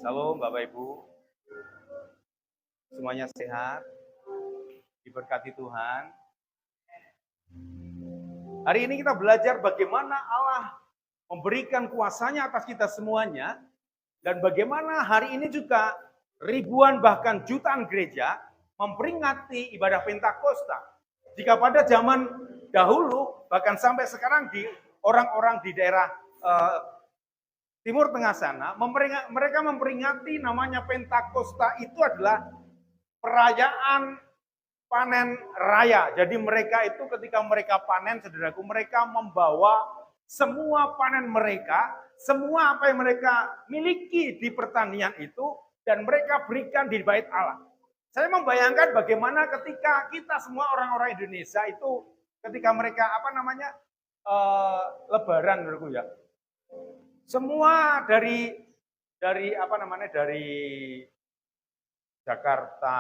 Salam Bapak Ibu, semuanya sehat, diberkati Tuhan. Hari ini kita belajar bagaimana Allah memberikan kuasanya atas kita semuanya, dan bagaimana hari ini juga ribuan bahkan jutaan gereja memperingati ibadah Pentakosta. Jika pada zaman dahulu, bahkan sampai sekarang di orang-orang di daerah Timur Tengah sana, mereka memperingati namanya Pentakosta, itu adalah perayaan panen raya. Jadi mereka itu ketika mereka panen, saudaraku, mereka membawa semua panen mereka, semua apa yang mereka miliki di pertanian itu, dan mereka berikan di bait Allah. Saya membayangkan bagaimana ketika kita semua orang-orang Indonesia itu, ketika mereka Lebaran, saudaraku ya. Semua dari Jakarta,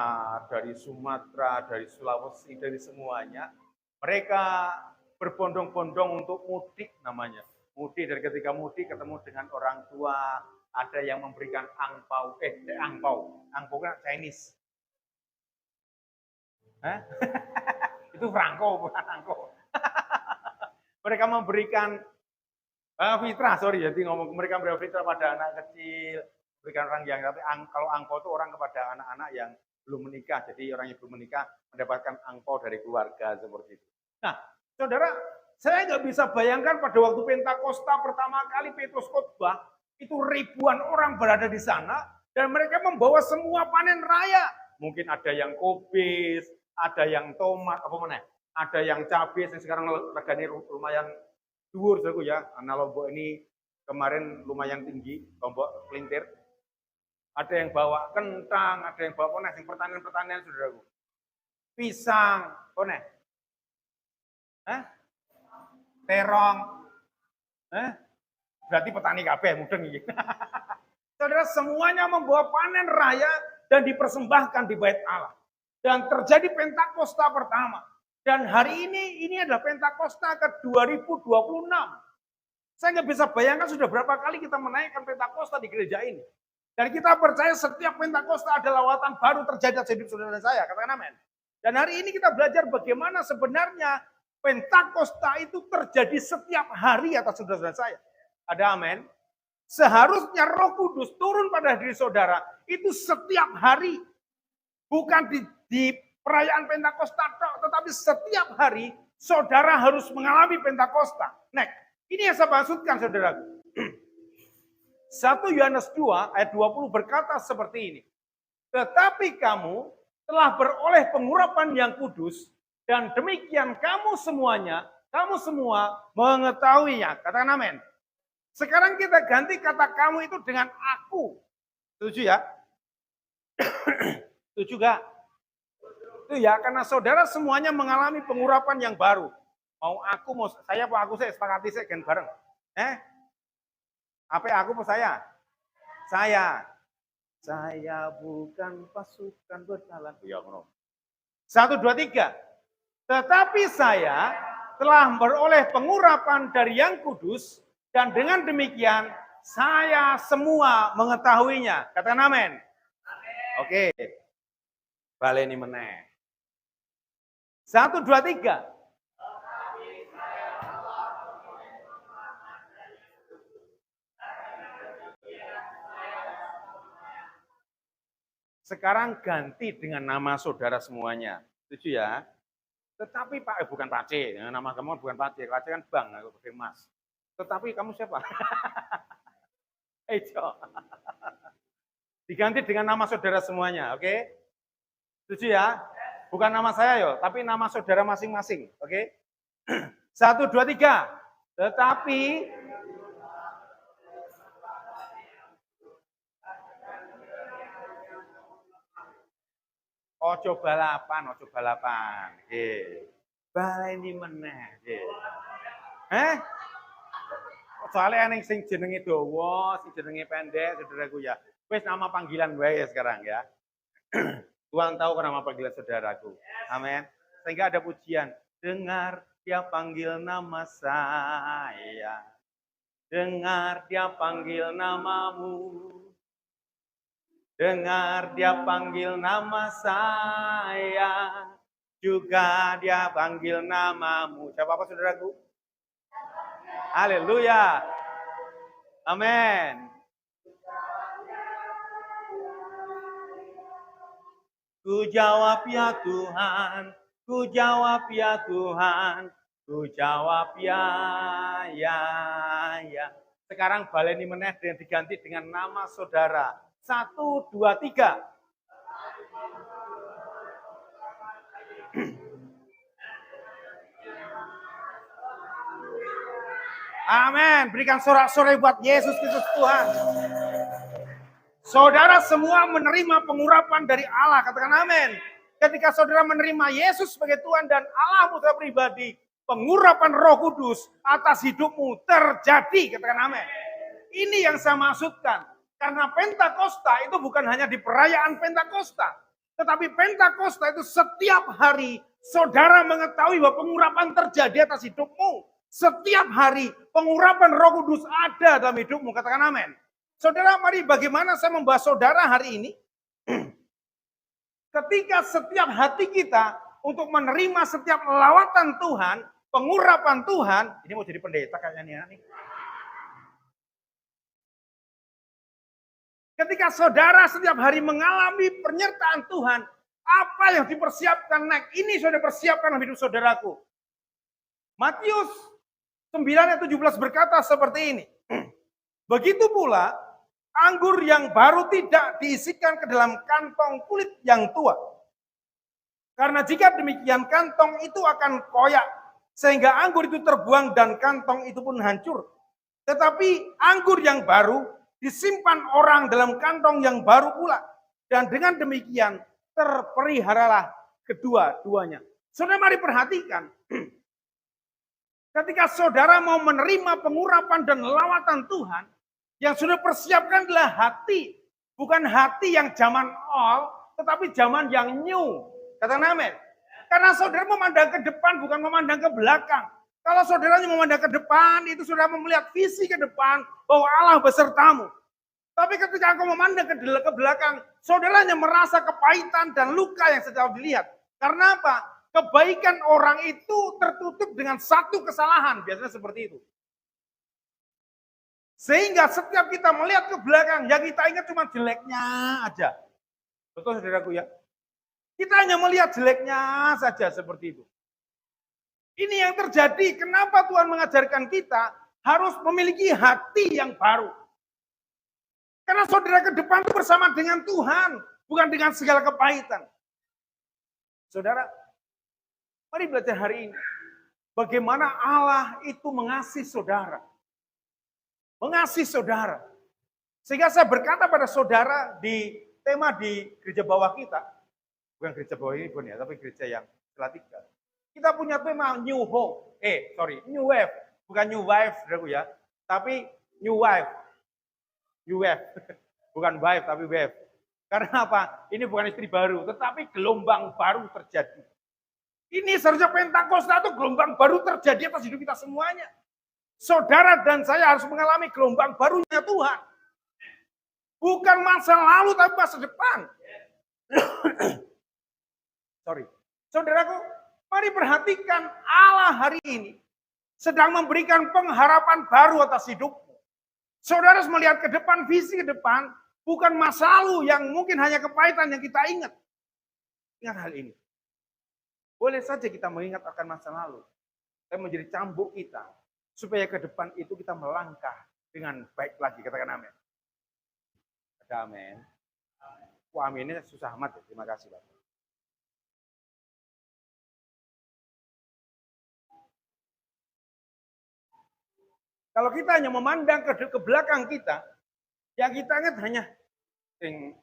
dari Sumatera, dari Sulawesi, dari semuanya, mereka berbondong-bondong untuk mudik namanya. Mudik, dan ketika mudik ketemu dengan orang tua, ada yang memberikan angpau kan Chinese. Hah? Itu Franco, bukan angpau. Mereka memberikan fitrah, jadi ngomong mereka memberikan fitrah pada anak kecil, berikan orang yang, tapi kalau angpau itu orang kepada anak-anak yang belum menikah, jadi orang yang belum menikah mendapatkan angpau dari keluarga seperti itu. Nah, saudara, saya nggak bisa bayangkan pada waktu Pentakosta pertama kali Petrus khotbah, itu ribuan orang berada di sana, dan mereka membawa semua panen raya. Mungkin ada yang kobis, ada yang tomat, ada yang cabai, yang sekarang regane lumayan dhuwur saudaraku ya, karena Lombok ini kemarin lumayan tinggi, Lombok pelintir. Ada yang bawa kentang, ada yang bawa yang pertanian-pertanian saudaraku. Pisang, terong, berarti petani kabeh mudeng iki. Saudara, semuanya membawa panen raya dan dipersembahkan di bait Allah. Dan terjadi Pentakosta pertama. Dan hari ini adalah Pentakosta ke-2026. Saya nggak bisa bayangkan sudah berapa kali kita menaikkan Pentakosta di gereja ini. Dan kita percaya setiap Pentakosta ada lawatan baru terjadi dalam hidup saudara dan saya. Katakan amin. Dan hari ini kita belajar bagaimana sebenarnya Pentakosta itu terjadi setiap hari atas saudara dan saya. Ada amin. Seharusnya Roh Kudus turun pada diri saudara itu setiap hari. Bukan di perayaan Pentakosta, tetapi setiap hari saudara harus mengalami Pentakosta. Next, ini yang saya maksudkan saudara. 1 Yohanes 2 ayat 20 berkata seperti ini. Tetapi kamu telah beroleh pengurapan yang kudus, dan demikian kamu semua mengetahuinya. Katakan amin. Sekarang kita ganti kata kamu itu dengan aku. Setuju ya? Setuju gak? Itu ya, karena saudara semuanya mengalami pengurapan yang baru. Mau saya, sepakati saya kan bareng. Apa aku mau saya? Saya bukan pasukan berjalan. Ya, 1, 2, 3. Tetapi saya telah beroleh pengurapan dari yang kudus, dan dengan demikian saya semua mengetahuinya. Katakan amin. Oke. Baleni meneh. 1, 2, 3. Sekarang ganti dengan nama saudara semuanya. Setuju ya? Tetapi bukan Pak C. Nama kamu bukan Pak C. Pak C kan Bang, aku pakai Mas. Tetapi kamu siapa? Ejo. Diganti dengan nama saudara semuanya, oke? Setuju ya? Bukan nama saya yo, tapi nama saudara masing-masing, oke? 1, 2, 3. Tetapi ojo balapan. Nggih. Baleni meneh, nggih. Soalnya yang sing jenenge dawa, sing jenenge pendek, saudaraku ya. Wis nama panggilan wae sekarang ya. Tuhan tahu nama panggilan saudaraku. Amin. Sehingga ada pujian. Dengar dia panggil nama saya. Dengar dia panggil namamu. Dengar dia panggil nama saya. Juga dia panggil namamu. Siapa apa saudaraku? Haleluya. Amin. Ku jawab ya Tuhan. Ku jawab ya Tuhan. Ku jawab ya. Sekarang baleni meneh dengan diganti dengan nama saudara. 1, 2, 3. Amin. Berikan sorak-sorai buat Yesus Kristus Tuhan. Saudara semua menerima pengurapan dari Allah. Katakan amin. Ketika saudara menerima Yesus sebagai Tuhan dan Allahmu secara pribadi, pengurapan Roh Kudus atas hidupmu terjadi. Katakan amin. Ini yang saya maksudkan. Karena Pentakosta itu bukan hanya di perayaan Pentakosta. Tetapi Pentakosta itu setiap hari saudara mengetahui bahwa pengurapan terjadi atas hidupmu. Setiap hari pengurapan Roh Kudus ada dalam hidupmu. Katakan amin. Saudara, mari bagaimana saya membahas saudara hari ini. Ketika setiap hati kita untuk menerima setiap lawatan Tuhan, pengurapan Tuhan. Ini mau jadi pendeta kayaknya nih. Ketika saudara setiap hari mengalami penyertaan Tuhan, apa yang dipersiapkan next? Ini sudah persiapkan dalam hidup saudaraku. Matius 9 ayat 17 berkata seperti ini. Begitu pula, anggur yang baru tidak diisikan ke dalam kantong kulit yang tua. Karena jika demikian kantong itu akan koyak, sehingga anggur itu terbuang dan kantong itu pun hancur. Tetapi anggur yang baru disimpan orang dalam kantong yang baru pula. Dan dengan demikian terpeliharalah kedua-duanya. Saudara mari perhatikan. Ketika saudara mau menerima pengurapan dan lawatan Tuhan, yang sudah persiapkan adalah hati. Bukan hati yang zaman old, tetapi zaman yang new. Katakan amin. Karena saudara memandang ke depan, bukan memandang ke belakang. Kalau saudaranya memandang ke depan, itu saudara melihat visi ke depan, bahwa Allah besertamu. Tapi ketika engkau memandang ke belakang, saudaranya merasa kepahitan dan luka yang sedang dilihat. Karena apa? Kebaikan orang itu tertutup dengan satu kesalahan. Biasanya seperti itu. Sehingga setiap kita melihat ke belakang, yang kita ingat cuma jeleknya aja. Betul saudaraku ya? Kita hanya melihat jeleknya saja seperti itu. Ini yang terjadi. Kenapa Tuhan mengajarkan kita harus memiliki hati yang baru? Karena saudara ke depan itu bersama dengan Tuhan, bukan dengan segala kepahitan. Saudara, mari belajar hari ini. Bagaimana Allah itu mengasihi saudara. Mengasihi saudara. Sehingga saya berkata pada saudara di tema di gereja bawah kita. Bukan gereja bawah ini pun ya, tapi gereja yang Salatiga. Kita punya tema New Hope. New Wave. Bukan New Wife, saudaraku ya. Tapi New Wife. New Wave. Bukan wife, tapi wave. Karena apa? Ini bukan istri baru, tetapi gelombang baru terjadi. Ini seharusnya Pentakosta itu gelombang baru terjadi atas hidup kita semuanya. Saudara dan saya harus mengalami gelombang barunya Tuhan. Bukan masa lalu, tapi masa depan. Saudaraku, mari perhatikan Allah hari ini sedang memberikan pengharapan baru atas hidupmu. Saudara harus melihat ke depan, visi ke depan, bukan masa lalu yang mungkin hanya kepahitan yang kita ingat. Ingat hal ini. Boleh saja kita mengingat akan masa lalu, tapi menjadi cambuk kita, supaya ke depan itu kita melangkah dengan baik lagi. Katakan amin. Ada amin. Wah, aminnya susah amat ya. Terima kasih Pak. Kalau kita hanya memandang ke belakang kita, yang kita ingat hanya sing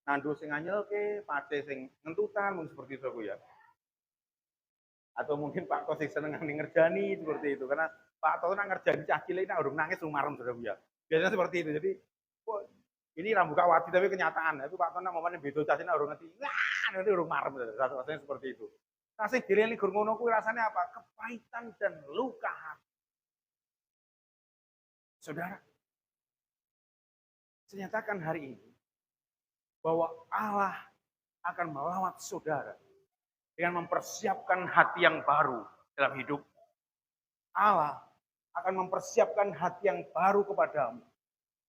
nandu sing anyel ke, pate sing ngentutan, mungkin seperti itu ya. Atau mungkin Pak Kos sing seneng ngerjani seperti itu, karena Pak Toto nak ngerjani cah cilik nak urung nangis rumarem saudara ya. Biasanya seperti itu. Jadi ini rambuka wati tapi kenyataan. Itu Pak Toto nak momennya beda cah cilik urung ngerti. Wah, nanti urung marem rasanya seperti itu. Nah, sing dileni gur ngono kuwi rasanya apa? Kepahitan dan luka hati. Saudara, saya nyatakan hari ini bahwa Allah akan melawat saudara dengan mempersiapkan hati yang baru dalam hidup. Allah akan mempersiapkan hati yang baru kepadamu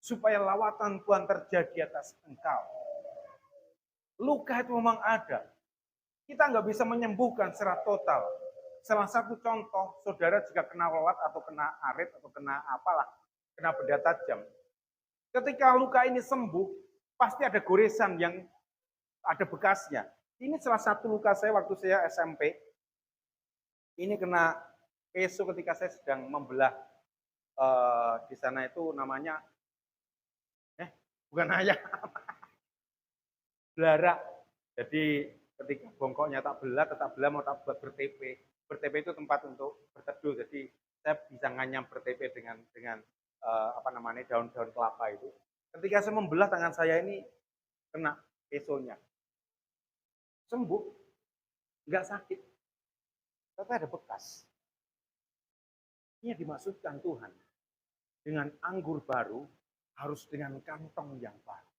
supaya lawatan Tuhan terjadi atas engkau. Luka itu memang ada. Kita nggak bisa menyembuhkan secara total. Salah satu contoh, saudara jika kena lalat atau kena arit atau kena apalah, kena benda tajam. Ketika luka ini sembuh, pasti ada goresan yang ada bekasnya. Ini salah satu luka saya waktu saya SMP. Ini kena peso ketika saya sedang membelah di sana itu namanya bukan ayam, belara. Jadi ketika bongkoknya tak belah mau tak buat berTP. BerTP itu tempat untuk berteduh. Jadi saya bisa nganyam berTP dengan daun-daun kelapa itu. Ketika saya membelah tangan saya ini kena pesonya. Sembuh, nggak sakit. Tapi ada bekas. Ini dimaksudkan Tuhan. Dengan anggur baru, harus dengan kantong yang baru.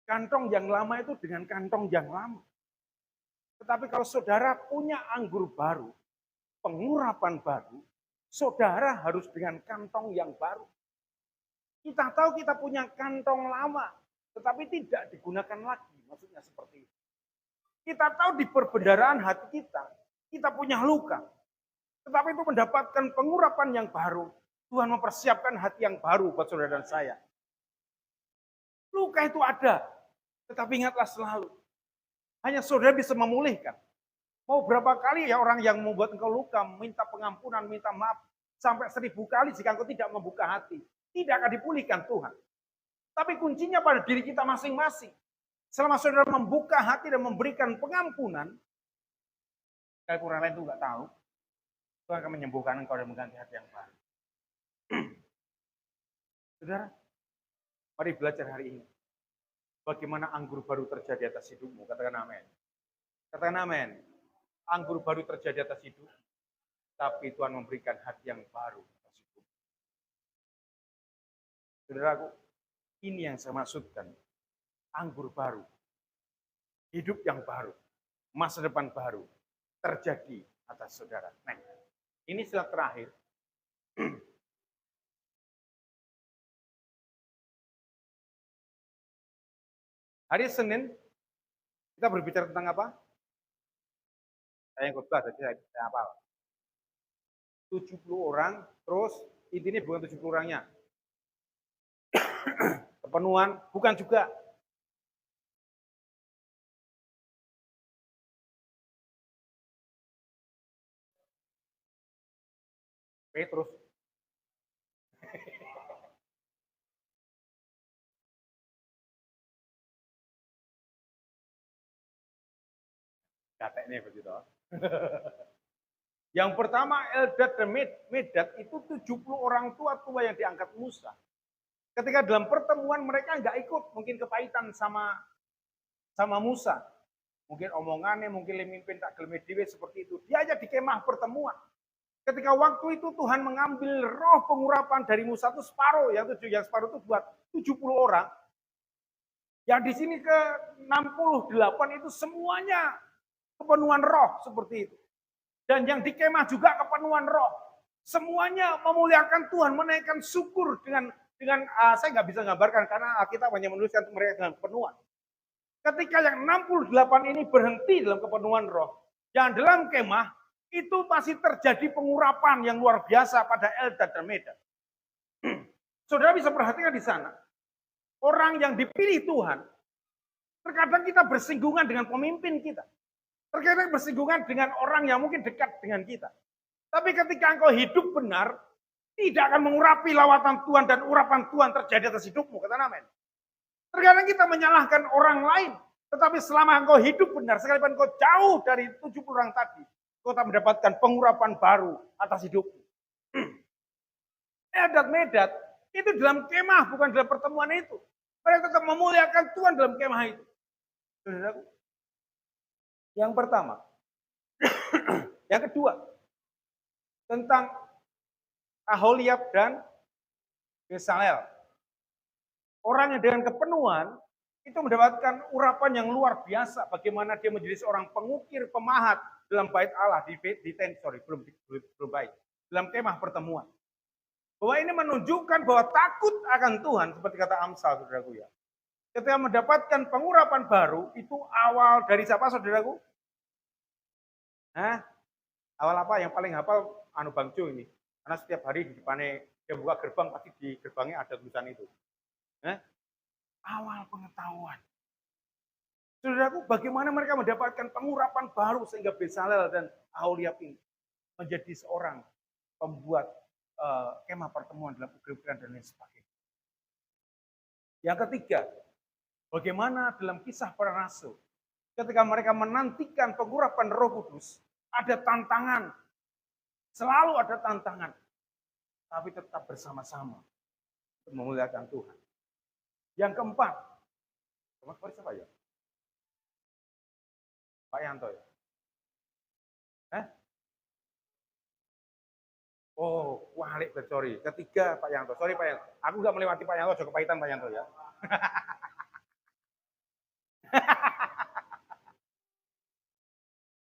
Kantong yang lama itu dengan kantong yang lama. Tetapi kalau saudara punya anggur baru, pengurapan baru, saudara harus dengan kantong yang baru. Kita tahu kita punya kantong lama, tetapi tidak digunakan lagi. Maksudnya seperti itu. Kita tahu di perbendaharaan hati kita punya luka. Tetapi itu mendapatkan pengurapan yang baru. Tuhan mempersiapkan hati yang baru buat saudara dan saya. Luka itu ada, tetapi ingatlah selalu. Hanya saudara bisa memulihkan. Mau berapa kali ya orang yang membuat engkau luka, minta pengampunan, minta maaf. Sampai 1000 kali jika engkau tidak membuka hati. Tidak akan dipulihkan Tuhan. Tapi kuncinya pada diri kita masing-masing. Selama saudara membuka hati dan memberikan pengampunan, kalau orang lain itu nggak tahu, Tuhan akan menyembuhkan engkau dan mengganti hati yang baru. Saudara, mari belajar hari ini. Bagaimana anggur baru terjadi atas hidupmu. Katakan amin. Katakan amin. Anggur baru terjadi atas hidup, tapi Tuhan memberikan hati yang baru atas hidup. Saudaraku, ini yang saya maksudkan. Anggur baru. Hidup yang baru. Masa depan baru. Terjadi atas saudara. Nah, ini slide terakhir. Hari Senin, kita berbicara tentang apa? Saya yang khotbah, jadi saya hafal. 70 orang, terus intinya bukan 70 orangnya. Kepenuhan, bukan juga. Petrus. Kateknya begitu. Yang pertama Eldad dan Medad itu 70 orang tua yang diangkat Musa. Ketika dalam pertemuan mereka nggak ikut, mungkin kepahitan sama Musa. Mungkin omongannya, mungkin lemimpin tak gelem dhewe seperti itu. Dia aja di kemah pertemuan. Ketika waktu itu Tuhan mengambil roh pengurapan dari Musa itu separuh, yang separuh itu buat 70 orang. Yang di sini ke 68 itu semuanya kepenuhan roh seperti itu. Dan yang di kemah juga kepenuhan roh. Semuanya memuliakan Tuhan, menaikkan syukur dengan saya nggak bisa gambarkan karena kita hanya menuliskan mereka dengan kepenuhan. Ketika yang 68 ini berhenti dalam kepenuhan roh, yang dalam kemah itu masih terjadi pengurapan yang luar biasa pada Eldad dan Medad. Saudara bisa perhatikan di sana, orang yang dipilih Tuhan, terkadang kita bersinggungan dengan pemimpin kita. Terkadang bersinggungan dengan orang yang mungkin dekat dengan kita. Tapi ketika engkau hidup benar, tidak akan mengurapi lawatan Tuhan dan urapan Tuhan terjadi atas hidupmu. Kata amin. Terkadang kita menyalahkan orang lain. Tetapi selama engkau hidup benar, sekalipun engkau jauh dari 70 orang tadi, engkau tak mendapatkan pengurapan baru atas hidupmu. Eldad Medad itu dalam kemah, bukan dalam pertemuan itu. Mereka tetap memuliakan Tuhan dalam kemah itu. Saudaraku, yang pertama. Yang kedua, tentang Aholiab dan Besalel. Orang yang dengan kepenuhan itu mendapatkan urapan yang luar biasa. Bagaimana dia menjadi seorang pengukir, pemahat dalam bait Allah belum baik. Dalam kemah pertemuan. Bahwa ini menunjukkan bahwa takut akan Tuhan seperti kata Amsal, saudaraku ya. Ketika mendapatkan pengurapan baru itu awal dari siapa, saudaraku? Hah? Awal apa? Yang paling hafal anu Bang Jo ini. Karena setiap hari di depannya dia buka gerbang pasti di gerbangnya ada tulisan itu. Awal pengetahuan. Saudaraku, bagaimana mereka mendapatkan pengurapan baru sehingga Besalel dan Aholiab ini menjadi seorang pembuat kemah pertemuan dalam ukiran dan lain sebagainya. Yang ketiga, bagaimana dalam kisah para rasul, ketika mereka menantikan pengurapan Roh Kudus, ada tantangan, selalu ada tantangan, tapi tetap bersama-sama untuk memuliakan Tuhan. Yang keempat, siapa ya? Pak Yanto ya? Oh, Walik Becori. Ketiga Pak Yanto. Sorry Pak Yanto. Aku nggak melewati Pak Yanto, juga kepahitan Pak Yanto ya.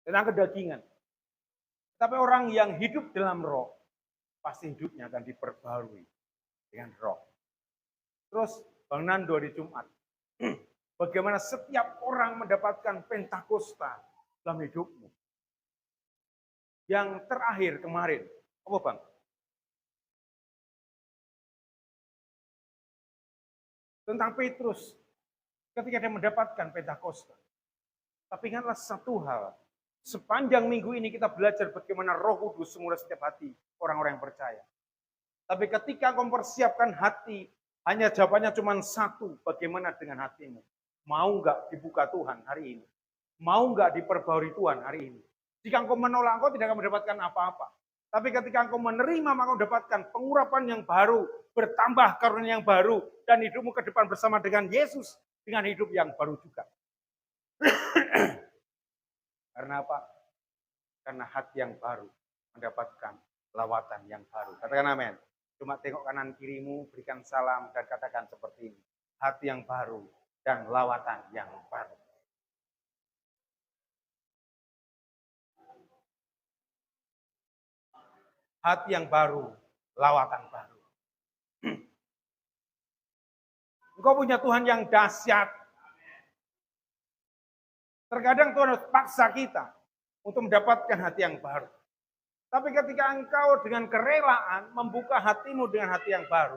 Tentang kedagingan. Tapi orang yang hidup dalam roh, pasti hidupnya akan diperbarui dengan roh. Terus Bang Nando di Jumat. Bagaimana setiap orang mendapatkan Pentakosta dalam hidupmu. Yang terakhir kemarin, apa Bang? Tentang Petrus, ketika dia mendapatkan Pentakosta. Tapi ingatlah satu hal, sepanjang minggu ini kita belajar bagaimana Roh Kudus semula setiap hati orang-orang yang percaya. Tapi ketika kau mempersiapkan hati, hanya jawabannya cuma satu, bagaimana dengan hatimu? Mau nggak dibuka Tuhan hari ini? Mau nggak diperbarui Tuhan hari ini? Jika engkau menolak, engkau tidak akan mendapatkan apa-apa. Tapi ketika engkau menerima, maka engkau mendapatkan pengurapan yang baru, bertambah karunia yang baru, dan hidupmu ke depan bersama dengan Yesus, dengan hidup yang baru juga. Karena apa? Karena hati yang baru mendapatkan lawatan yang baru. Katakan amin. Cuma tengok kanan kirimu, berikan salam, dan katakan seperti ini. Hati yang baru dan lawatan yang baru. Hati yang baru, lawatan baru. Engkau punya Tuhan yang dahsyat. Terkadang Tuhan harus paksa kita untuk mendapatkan hati yang baru. Tapi ketika engkau dengan kerelaan membuka hatimu dengan hati yang baru,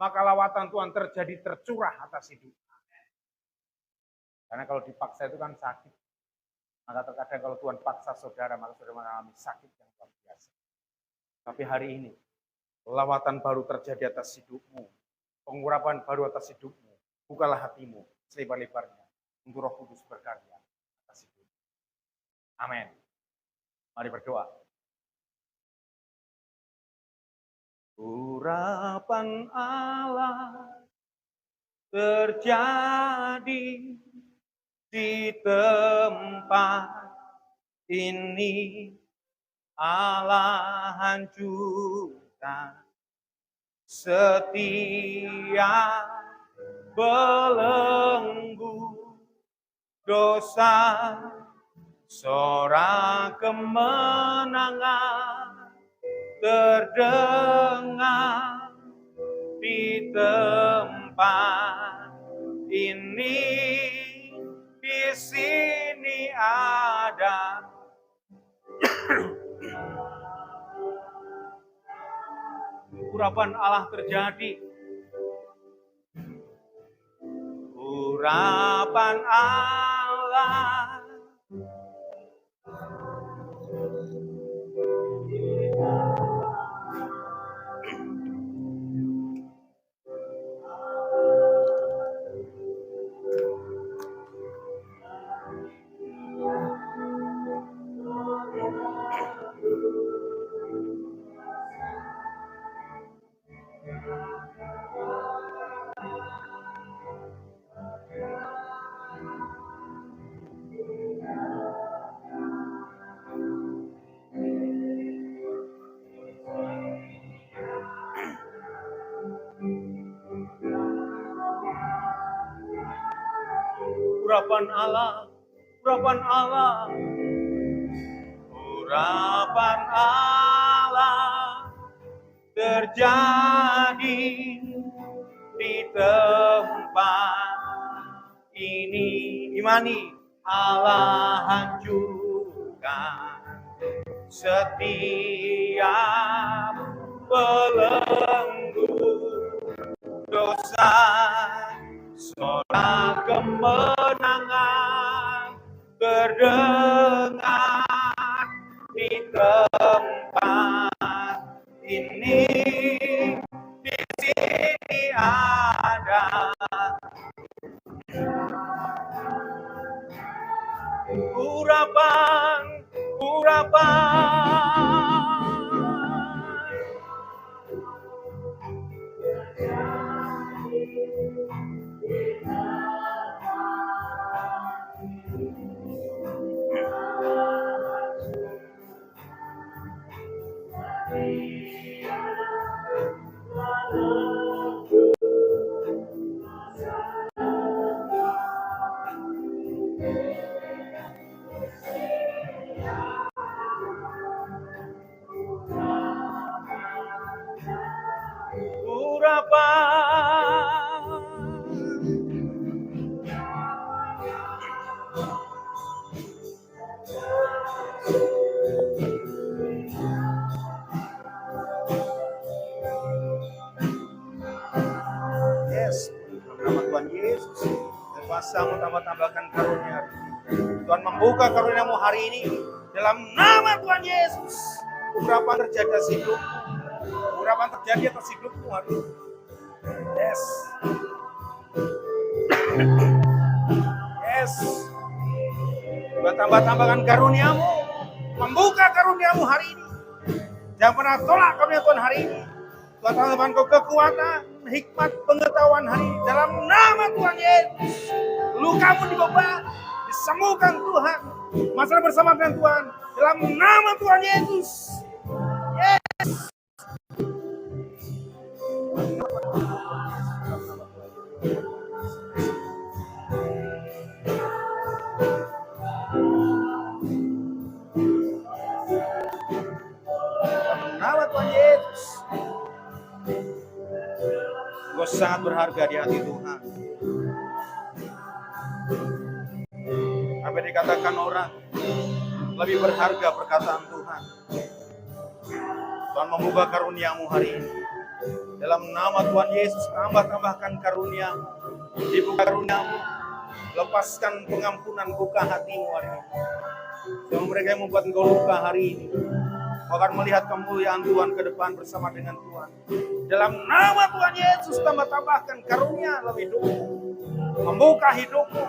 maka lawatan Tuhan terjadi tercurah atas hidup. Karena kalau dipaksa itu kan sakit. Maka terkadang kalau Tuhan paksa saudara, maka saudara mengalami sakit yang luar biasa. Tapi hari ini, lawatan baru terjadi atas hidupmu. Pengurapan baru atas hidupmu. Bukalah hatimu selebar-lebarnya untuk Roh Kudus berkarya atas hidupmu. Amin. Mari berdoa. Urapan Allah terjadi di tempat ini. Allah hancurkan setiap belenggu dosa, sorak kemenangan terdengar di tempat ini. Di sini ada urapan Allah terjadi. Urapan Allah urapan Allah, urapan Allah, urapan Allah terjadi di tempat ini. Imani, Allah hancurkan setiap belenggu dosa, suara kemenangan terdengar di tempat ini. Di sini ada urapan, urapan. Yes, nama Tuhan Yesus, kuasa-Mu tambah-tambahkan karunia. Tuhan membuka karunia-Mu hari ini dalam nama Tuhan Yesus. Urapan terjadi atas hidup, urapan terjadi atas hidupmu hari ini. Yes. Yes. Tuhan tambah-tambahkan karunia-Mu, membuka karunia-Mu hari ini. Jangan pernah tolak karunia Tuhan hari ini. Tuhan tambahkan kau kekuatan, hikmat, pengetahuan hari ini. Dalam nama Tuhan Yesus. Lukamu dibeban, disembuhkan Tuhan. Masalah bersama dengan Tuhan. Dalam nama Tuhan Yesus. Yes. Nama Tuhan Yesus. Engkau sangat berharga di hati Tuhan. Apa dikatakan orang lebih berharga perkataan Tuhan. Tuhan membuka karunia-Mu hari ini. Dalam nama Tuhan Yesus, tambahkan karunia. Dibuka karunia-Mu. Lepaskan pengampunan, buka hatimu hari ini. Yang mereka yang membuat engkau luka hari ini, akan melihat kemuliaan Tuhan ke depan bersama dengan Tuhan. Dalam nama Tuhan Yesus, tambahkan karunia dalam hidupmu. Membuka hidupmu.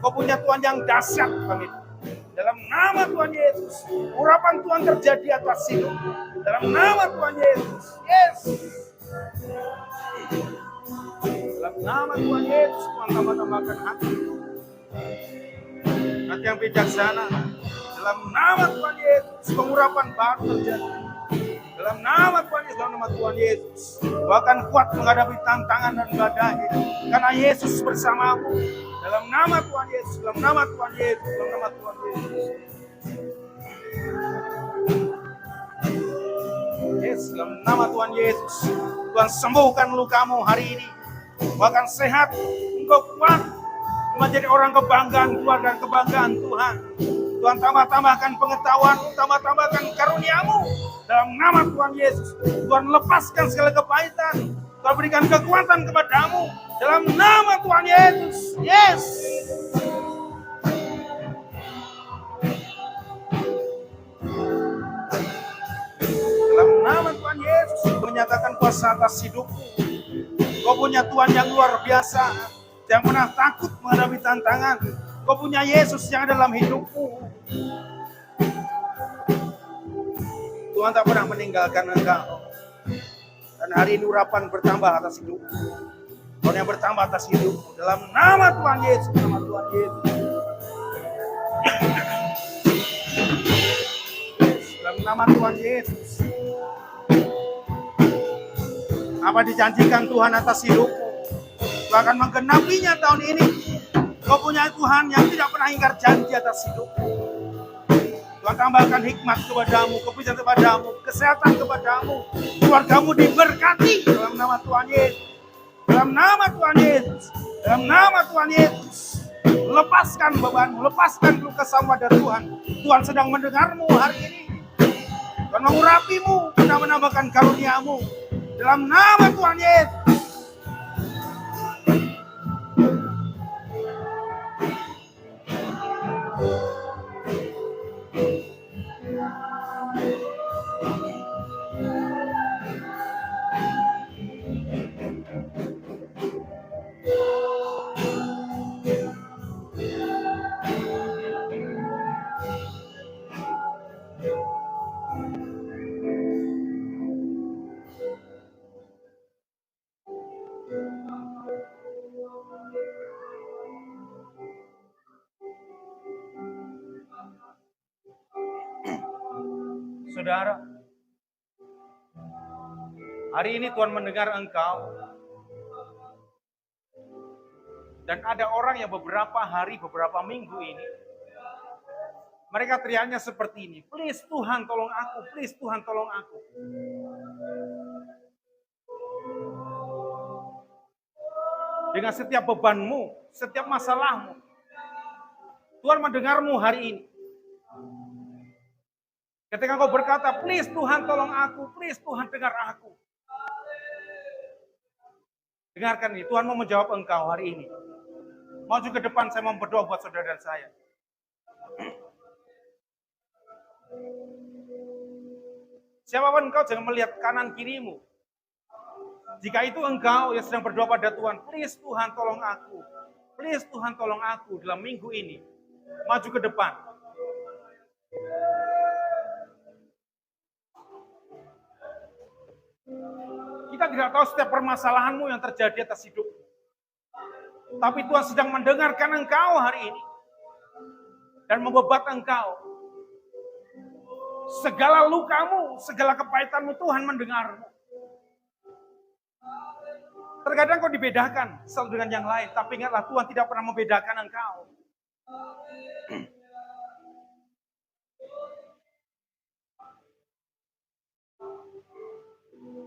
Kau punya Tuhan yang dahsyat kami. Dalam nama Tuhan Yesus, urapan Tuhan terjadi atas hidupmu. Dalam nama Tuhan Yesus. Yes. Dalam nama Tuhan Yesus, Tuhan tambahkan hati. Hati yang bijaksana. Dalam nama Tuhan Yesus, pengurapan baru terjadi. Dalam nama Tuhan Yesus, dalam nama Tuhan Yesus, bahkan kuat menghadapi tantangan dan badai. Karena Yesus bersamamu. Dalam nama Tuhan Yesus, dalam nama Tuhan Yesus, dalam nama Tuhan Yesus. Yes, dalam nama Tuhan Yesus, Tuhan sembuhkan lukamu hari ini. Bahkan sehat, engkau kuat menjadi orang kebanggaan Tuhan dan kebanggaan Tuhan. Tuhan tambahkan pengetahuan, tambahkan karunia-Mu. Dalam nama Tuhan Yesus, Tuhan lepaskan segala kepahitan. Tuhan berikan kekuatan kepadamu. Dalam nama Tuhan Yesus. Yes. Dalam nama Tuhan Yesus, menyatakan kuasa atas hidupmu. Kau punya Tuhan yang luar biasa. Jangan pernah takut menghadapi tantangan. Kau punya Yesus yang ada dalam hidupmu. Tuhan tak pernah meninggalkan engkau. Dan hari ini urapan bertambah atas hidupmu. Tuhan yang bertambah atas hidupmu. Dalam nama Tuhan Yesus. Nama Tuhan Yesus. Dalam nama Tuhan Yesus. Apa dijanjikan Tuhan atas hidupmu, Tuhan akan menggenapinya tahun ini. Kau punya Tuhan yang tidak pernah ingkar janji atas hidup. Tuhan tambahkan hikmat kepadamu, kebijaksanaan kepadamu, kesehatan kepadamu. Keluargamu diberkati dalam nama Tuhan Yesus. Dalam nama Tuhan Yesus. Dalam nama Tuhan Yesus. Lepaskan bebanmu, lepaskan keluh kesahmu pada Tuhan. Tuhan sedang mendengarmu hari ini. Tuhan mengurapimu, Tuhan menambahkan karuniamu. Dalam nama Tuhan Yesus. Saudara, hari ini Tuhan mendengar engkau. Dan ada orang yang beberapa hari, beberapa minggu ini, mereka teriaknya seperti ini, please Tuhan tolong aku, please Tuhan tolong aku. Dengan setiap bebanmu, setiap masalahmu, Tuhan mendengarmu hari ini. Ketika kau berkata, please Tuhan tolong aku, please Tuhan dengar aku. Dengarkan ini, Tuhan mau menjawab engkau hari ini. Maju ke depan, saya mau berdoa buat saudara dan saya. Siapapun engkau, jangan melihat kanan kirimu. Jika itu engkau yang sedang berdoa pada Tuhan, please Tuhan tolong aku. Please Tuhan tolong aku dalam minggu ini. Maju ke depan. Kita tidak tahu setiap permasalahanmu yang terjadi atas hidup. Tapi Tuhan sedang mendengarkan engkau hari ini. Dan membebat engkau. Segala lukamu, segala kepahitanmu Tuhan mendengarmu. Terkadang kau dibedakan selalu dengan yang lain. Tapi ingatlah Tuhan tidak pernah membedakan engkau.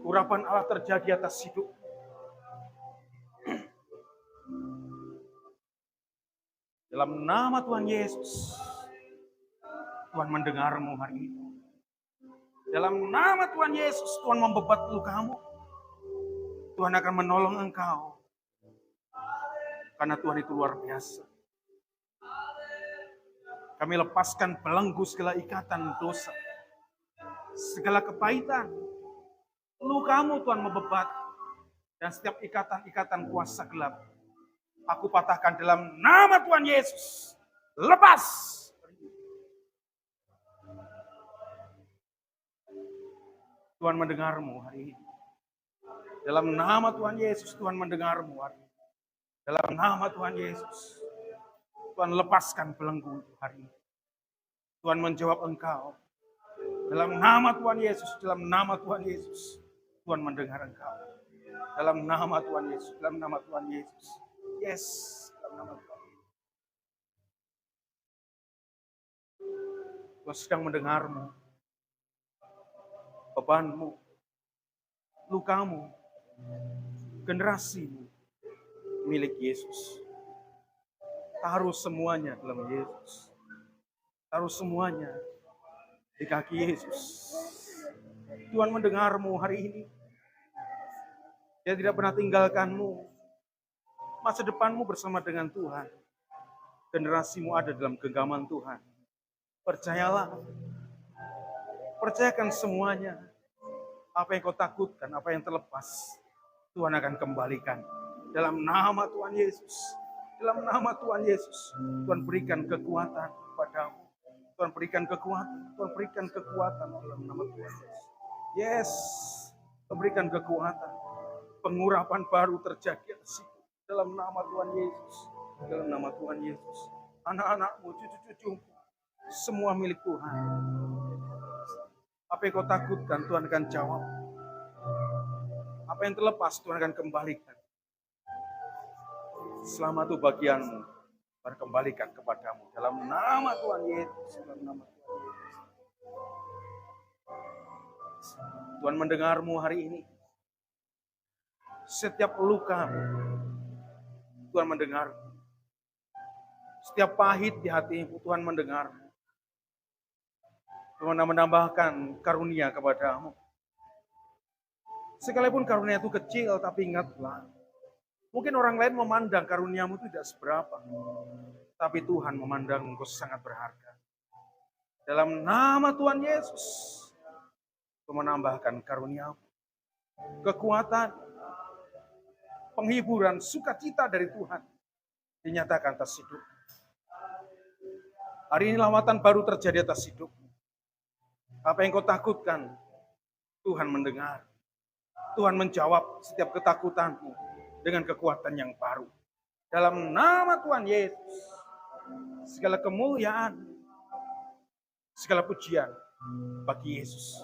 Urapan Allah terjadi atas hidup. Dalam nama Tuhan Yesus, Tuhan mendengarmu hari ini. Dalam nama Tuhan Yesus, Tuhan membebat lukamu. Tuhan akan menolong engkau. Karena Tuhan itu luar biasa. Kami lepaskan belenggu segala ikatan dosa. Segala kepahitan. Lukamu Tuhan membebat. Dan setiap ikatan-ikatan kuasa gelap. Aku patahkan dalam nama Tuhan Yesus. Lepas. Tuhan mendengarmu hari ini. Dalam nama Tuhan Yesus, Tuhan mendengarmu hari ini. Dalam nama Tuhan Yesus. Tuhan lepaskan belenggu hari ini. Tuhan menjawab engkau. Dalam nama Tuhan Yesus, dalam nama Tuhan Yesus. Tuhan mendengar engkau. Dalam nama Tuhan Yesus, dalam nama Tuhan Yesus. Yes, dalam nama Tuhan Yesus. Tuhan sedang mendengarmu. Bebanmu, lukamu, generasimu milik Yesus. Taruh semuanya dalam Yesus. Taruh semuanya di kaki Yesus. Tuhan mendengarmu hari ini. Dia tidak pernah tinggalkanmu. Masa depanmu bersama dengan Tuhan. Generasimu ada dalam genggaman Tuhan. Percayalah. Percayakan semuanya. Apa yang kau takutkan, apa yang terlepas, Tuhan akan kembalikan. Dalam nama Tuhan Yesus. Dalam nama Tuhan Yesus. Tuhan berikan kekuatan kepadamu. Tuhan berikan kekuatan. Tuhan berikan kekuatan dalam nama Tuhan Yesus. Yes. Tuhan berikan kekuatan. Pengurapan baru terjadi dalam nama Tuhan Yesus. Dalam nama Tuhan Yesus. Anak-anakmu, cucu-cucumu, semua milik Tuhan. Apa yang kau takutkan, Tuhan akan jawab. Apa yang terlepas, Tuhan akan kembalikan. Selamat itu bagianmu. berkembalikan kepadamu dalam nama Tuhan Yesus. Dalam nama Tuhan Yesus. Tuhan mendengarmu hari ini. Setiap luka, Tuhan mendengar. Setiap pahit di hatimu, Tuhan mendengar. Tuhan menambahkan karunia kepadamu. Sekalipun karunia itu kecil, tapi ingatlah. Mungkin orang lain memandang karuniamu tidak seberapa. Tapi Tuhan memandang engkau sangat berharga. Dalam nama Tuhan Yesus, Tuhan menambahkan karuniamu. Kekuatan, penghiburan, sukacita dari Tuhan dinyatakan atas hidup. Hari ini lawatan baru terjadi atas hidup. Apa yang kau takutkan, Tuhan mendengar. Tuhan menjawab setiap ketakutanmu dengan kekuatan yang baru. Dalam nama Tuhan Yesus, segala kemuliaan, segala pujian bagi Yesus.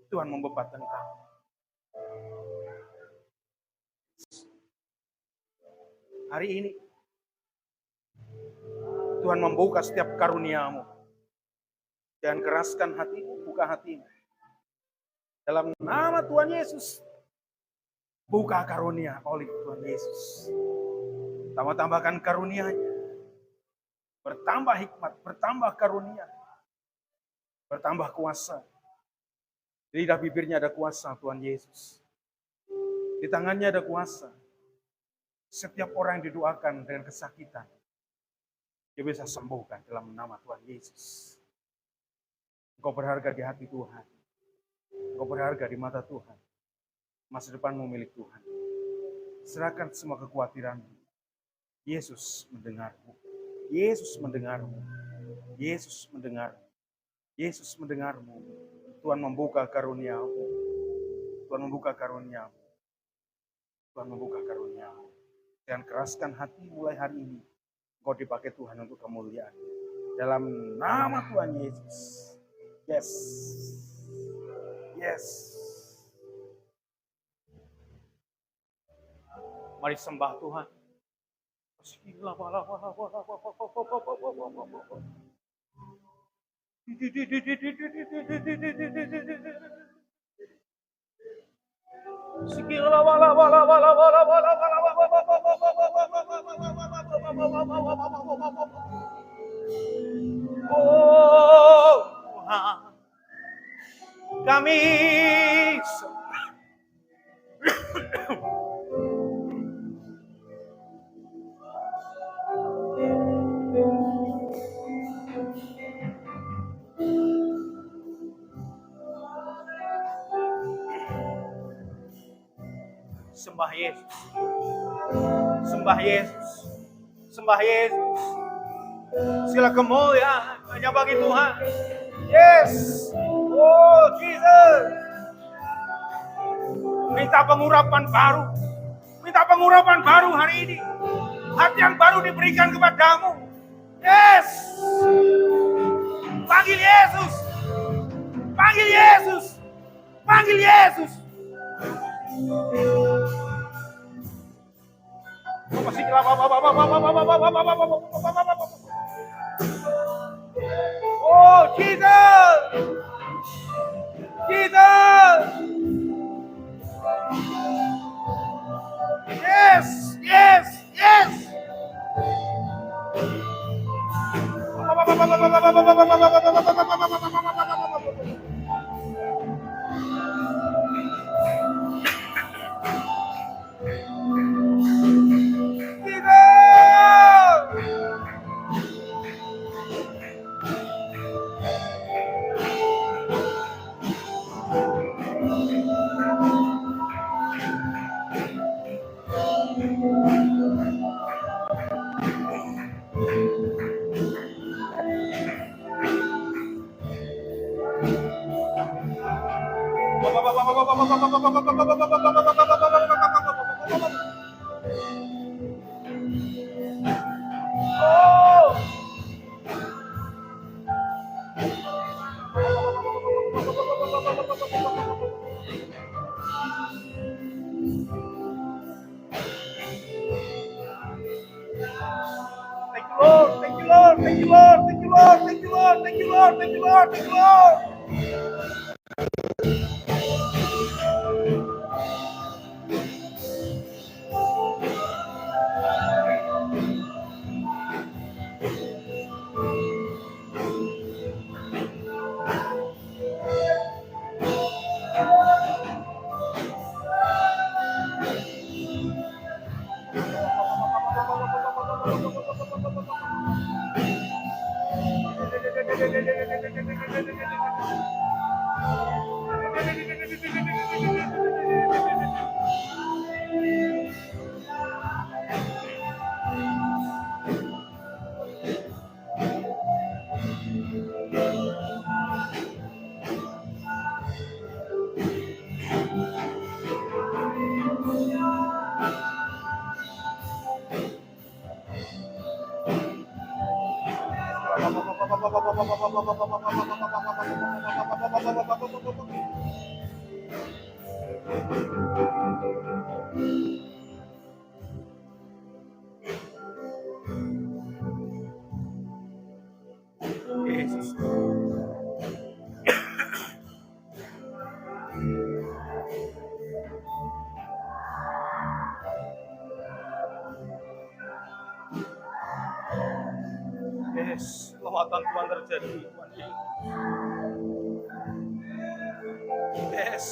Tuhan membebat engkau. Hari ini, Tuhan membuka setiap karuniamu. Jangan keraskan hatimu, buka hatimu. Dalam nama Tuhan Yesus, buka karunia oleh Tuhan Yesus. Tambah-tambahkan karunianya. Bertambah hikmat, bertambah karunia. Bertambah kuasa. Di lidah bibirnya ada kuasa Tuhan Yesus. Di tangannya ada kuasa. Setiap orang yang didoakan dengan kesakitan, dia bisa sembuhkan dalam nama Tuhan Yesus. Engkau berharga di hati Tuhan. Engkau berharga di mata Tuhan. Masa depanmu milik Tuhan. Serahkan semua kekhawatiranmu. Yesus mendengarmu. Yesus mendengarmu. Yesus mendengarmu. Yesus mendengarmu. Tuhan membuka karuniamu. Tuhan membuka karuniamu. Tuhan membuka karuniamu. Jangan keraskan hati mulai hari ini. Engkau dipakai Tuhan untuk kemuliaan. Dalam nama Tuhan Yesus. Yes. Yes. Mari sembah Tuhan. Oh Tuhan, kami sembah Yesus, sembah Yesus, sembah Yesus. Segala kemuliaan hanya bagi Tuhan. Yes, oh Jesus. Minta pengurapan baru, minta pengurapan baru hari ini. Hati yang baru diberikan kepadamu. Yes, panggil Yesus, panggil Yesus, panggil Yesus. Oh Jesus, Jesus. Yes, yes, yes. you Lord, thank you Lord, thank you Lord, thank you Lord, thank you Lord, thank you Lord. Yesus. Yes, lawatan Tuhan terjadi. Yes.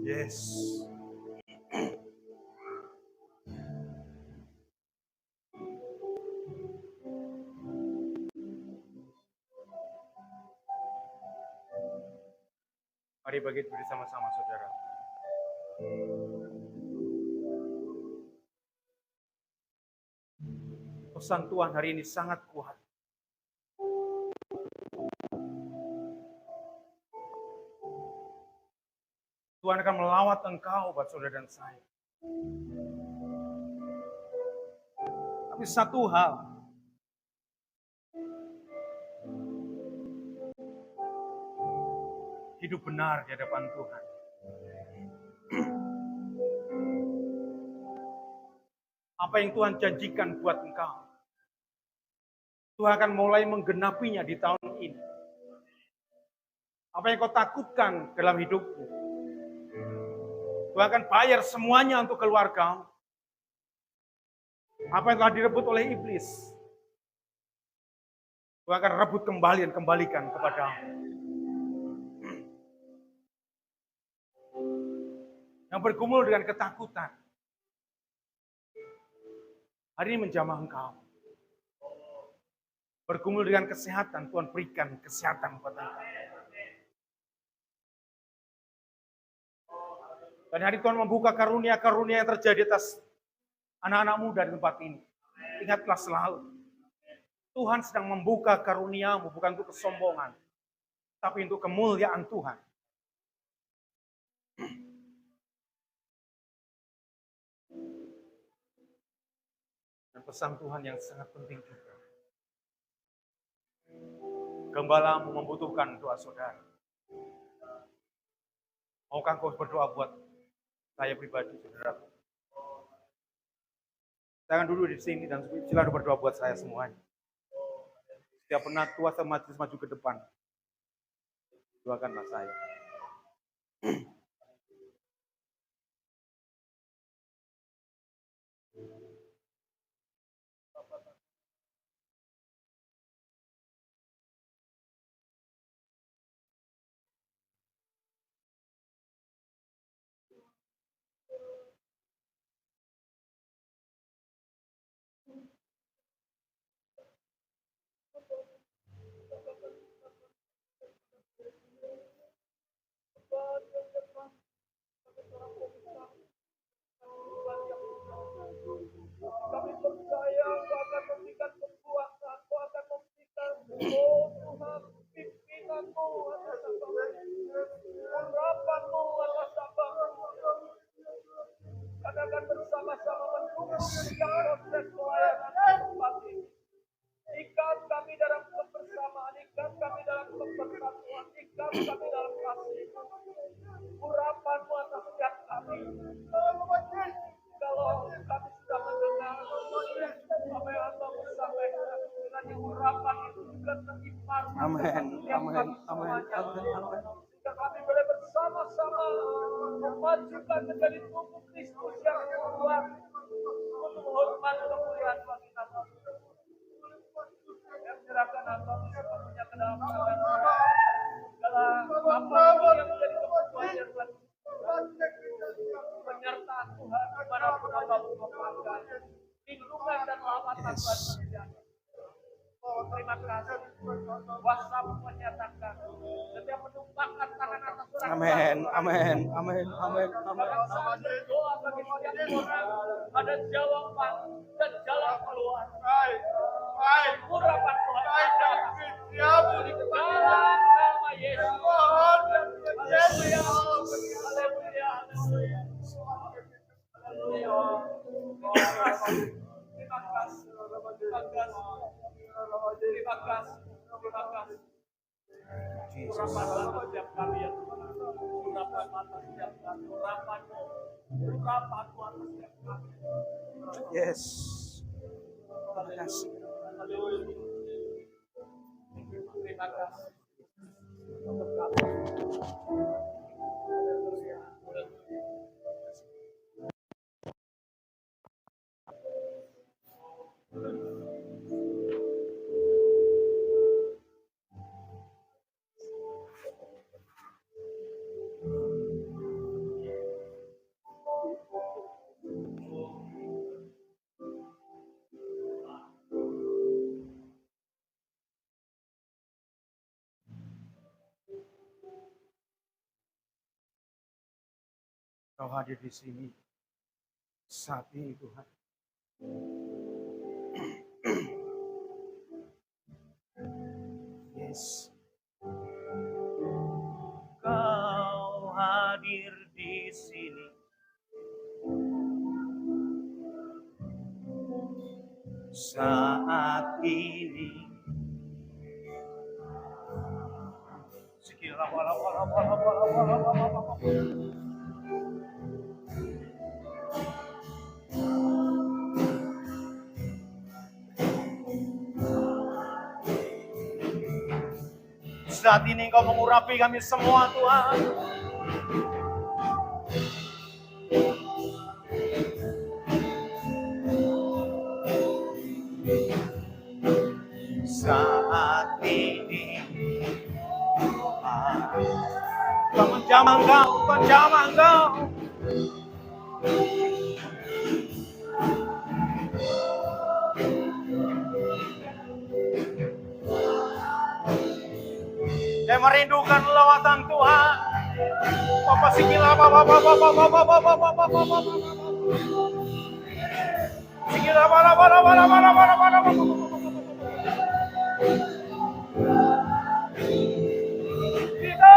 Yes. Mari bagi bersama-sama saudara. Pesan Tuhan hari ini sangat kuat. Tuhan akan melawat engkau buat saudara dan saya. Tapi satu hal, hidup benar di hadapan Tuhan. Apa yang Tuhan janjikan buat engkau, Tuhan akan mulai menggenapinya di tahun ini. Apa yang kau takutkan dalam hidupmu, Tuhan akan bayar semuanya untuk keluarga. Apa yang telah direbut oleh iblis, Tuhan akan rebut kembali dan kembalikan kepadamu. Yang bergumul dengan ketakutan, hari ini menjamah engkau. Bergumul dengan kesehatan, Tuhan berikan kesehatan buat engkau. Dan hari Tuhan membuka karunia-karunia yang terjadi atas anak-anak muda di tempat ini. Ingatlah selalu, Tuhan sedang membuka karuniamu bukan untuk kesombongan, tapi untuk kemuliaan Tuhan. Dan pesan Tuhan yang sangat penting juga. Gembalamu membutuhkan doa saudara. Maukah kau berdoa buat saya pribadi, saudara? Jangan dulu di sini dan silakan berdoa buat saya semuanya. Setiap penatua majelis maju ke depan, doakanlah saya. Kami percaya Kau akan memberikan kekuatan, Kau akan memberikan Tuhan pimpinanmu atas hamba-Mu, urapanmu atas hamba-Mu. Kami akan bersama-sama mendukung setiap proses pelayanan tempat ini. Ikat kami dalam kebersamaan, ikat kami dalam kebersatuan, ikat kami dalam kasih. Urapanmu atas setiap kami. Kalau kami sudah mendengar apa yang Anda sampaikan, kiranya urapan itu juga terimpar. Amin, amin, amin, amin. Sehingga kami boleh bersama-sama memajukan menjadi tubuh Kristus yang kuat untuk hormat kemuliaan bagi nama. Yang menyerahkan Anda sepenuhnya ke dalam tangan segala apapun yang menjadi kebutuhan yang lagi. Penyertaan Tuhan dimanapun hamba-Mu berpakai, lindungan dan lawatan Tuhan terjadi. Terima kasih. Kuasa-Mu menyatakan setiap menumpahkan tangan atas orang. Amin, amin, amin, amin, amin. Doa bagi setiap orang ada jawaban dan jalan keluar. Urapan Tuhan ada di dalam nama Yesus. Haleluya, haleluya, haleluya. Terima kasih. Terima kasih. Terima kasih. Urapan mata setiap kami ya Tuhan. Urapan mata setiap kami. Urapan-Mu atas setiap kami. Yes. Terima kasih. Haleluya. Terima kasih. Untuk kami. Haleluya. Kau hadir di sini saat ini, Tuhan. Yes. Kau hadir di sini saat ini. Sikila wala wala wala wala wala wala. Saat ini Engkau mengurapi kami semua, Tuhan. Saat ini Kau menjamah Engkau, menjamah Engkau. Saya merindukan lawatan Tuhan. Papa sikila papa sikila para. Kita